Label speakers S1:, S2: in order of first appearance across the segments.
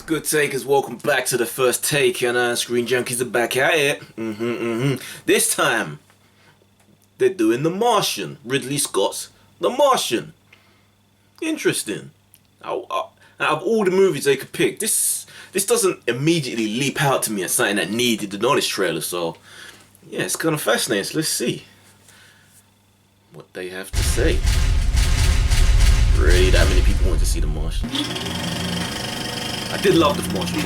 S1: Good takers, welcome back to the first take, and Screen Junkies are back at it. This time, they're doing The Martian, Ridley Scott's The Martian. Interesting. Out of all the movies they could pick, this doesn't immediately leap out to me as something that needed an honest trailer, so yeah, it's kind of fascinating. So let's see what they have to say. Really, that many people want to see The Martian. I did love The Martian.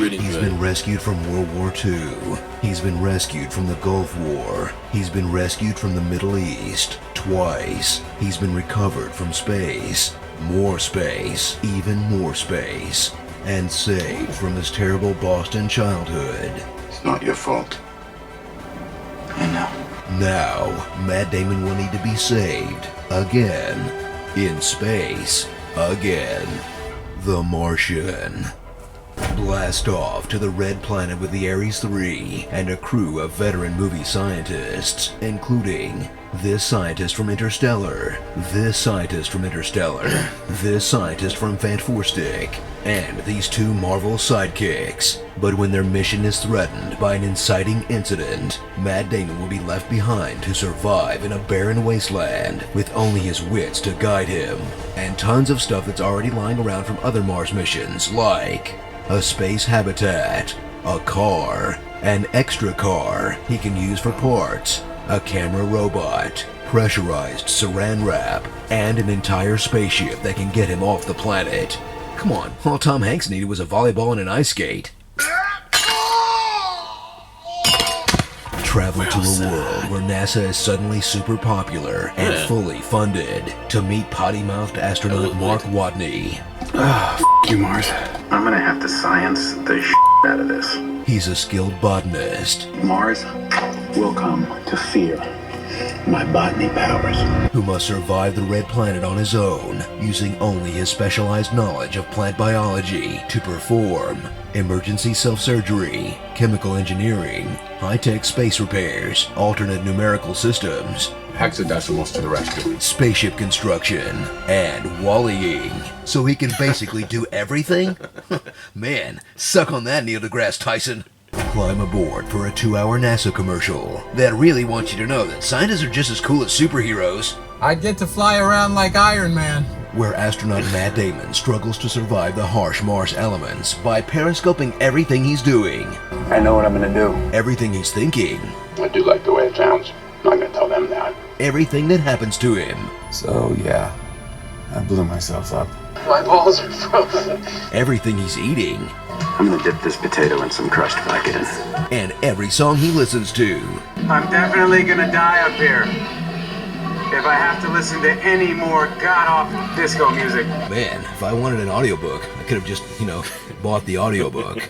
S1: Really enjoyed it.
S2: He's been rescued from World War II. He's been rescued from the Gulf War. He's been rescued from the Middle East twice. He's been recovered from space. More space. Even more space. And saved from his terrible Boston childhood.
S3: It's not your fault. I know.
S2: Now, Matt Damon will need to be saved. Again. In space. Again. The Martian. Blast off to the red planet with the Ares 3 and a crew of veteran movie scientists, including this scientist from Interstellar, this scientist from Interstellar, this scientist from Fantastic, and these two Marvel sidekicks. But when their mission is threatened by an inciting incident, Matt Damon will be left behind to survive in a barren wasteland with only his wits to guide him, and tons of stuff that's already lying around from other Mars missions, like a space habitat, a car, an extra car he can use for parts, a camera robot, pressurized saran wrap, and an entire spaceship that can get him off the planet. Come on, all Tom Hanks needed was a volleyball and an ice skate. Travel to a world where NASA is suddenly super popular and fully funded to meet potty-mouthed astronaut Mark Watney.
S3: You, Mars. I'm gonna have to science the out of this.
S2: He's a skilled botanist
S3: Mars will come to fear my botany powers.
S2: who must survive the red planet on his own, using only his specialized knowledge of plant biology to perform emergency self-surgery, chemical engineering, high-tech space repairs, alternate numerical systems,
S4: hexadecimals to the rescue.
S2: spaceship construction, and wallying. So he can basically do everything? Man, suck on that, Neil deGrasse Tyson. Climb aboard for a 2-hour NASA commercial that really wants you to know that scientists are just as cool as superheroes,
S5: I'd get to fly around like Iron Man.
S2: where astronaut Matt Damon struggles to survive the harsh Mars elements by periscoping everything he's doing,
S3: I know what I'm gonna do.
S2: everything he's thinking,
S4: I do like the way it sounds. I'm not gonna tell them that.
S2: everything that happens to him,
S4: So yeah, I blew myself up.
S5: My balls are frozen.
S2: everything he's eating,
S3: I'm gonna dip this potato in some crushed Vicodin.
S2: and every song he listens to.
S6: I'm definitely gonna die up here if I have to listen to any more god-awful disco music.
S2: Man, if I wanted an audiobook, I could have just, bought the audiobook.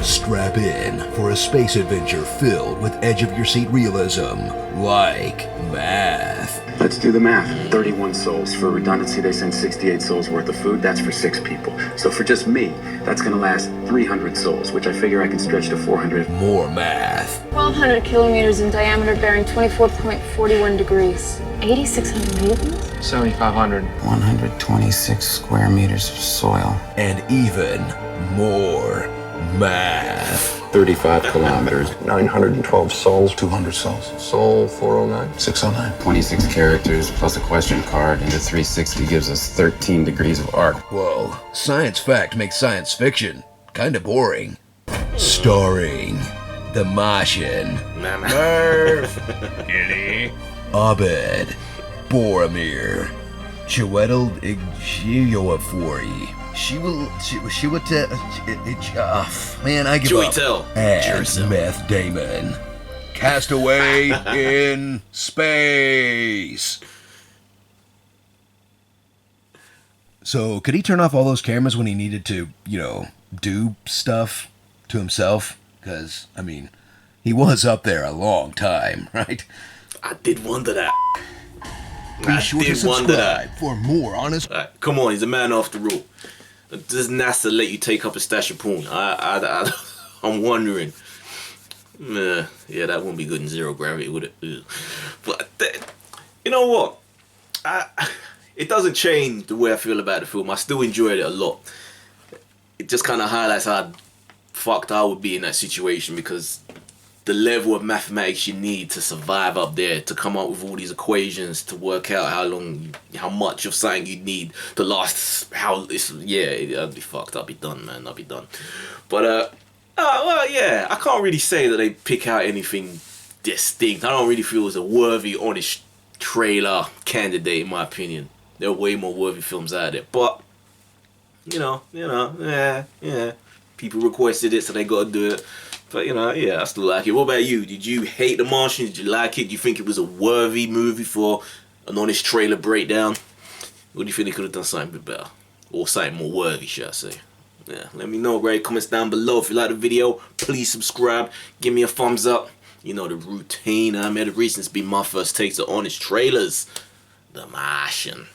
S2: Strap in for a space adventure filled with edge-of-your-seat realism, like math.
S3: Let's do the math. 31 souls. For redundancy, they send 68 souls worth of food. That's for 6 people. So for just me, that's gonna last 300 souls, which I figure I can stretch to 400.
S2: More math.
S7: 1,200 kilometers in diameter, bearing 24.41 degrees. 8,600 newtons?
S5: 7,500.
S8: 126 square meters of soil.
S2: And even more math.
S4: 35 kilometers.
S9: 912 souls.
S4: 200 souls. Soul 409. 609.
S8: 26 characters plus a question card into 360 gives us 13 degrees of arc.
S2: Whoa, science fact makes science fiction kinda boring. Starring The Martian, Murph, Gilly, Abed, Boromir, Chiwetel Ejiofor, man, I give up.
S1: Chiwetel.
S2: And Meth Damon. Castaway in space. So, could he turn off all those cameras when he needed to, do stuff to himself? Because, he was up there a long time, right?
S1: I did wonder that.
S2: Be sure to subscribe for more honest...
S1: Come on, he's a man after all. Does NASA let you take up a stash of porn? I'm wondering. Yeah, that wouldn't be good in zero gravity, would it? Ugh. But you know what? It doesn't change the way I feel about the film. I still enjoyed it a lot. it just kind of highlights how fucked I would be in that situation, because the level of mathematics you need to survive up there, to come up with all these equations to work out how much of something you need to last, I'd be fucked. I'd be done, man. I'd be done. But well, yeah, I can't really say that they pick out anything distinct. I don't really feel it was a worthy, honest trailer candidate, in my opinion. There are way more worthy films out there, but yeah. People requested it, so they gotta do it. But I still like it. What about you? Did you hate The Martian? Did you like it? Do you think it was a worthy movie for an honest trailer breakdown? Or do you think they could have done something a bit better? Or something more worthy, should I say? Yeah, let me know, right? Comments down below. If you like the video, please subscribe. Give me a thumbs up. You know the routine. I'm at a reason. It's been my first takes of honest trailers. The Martian.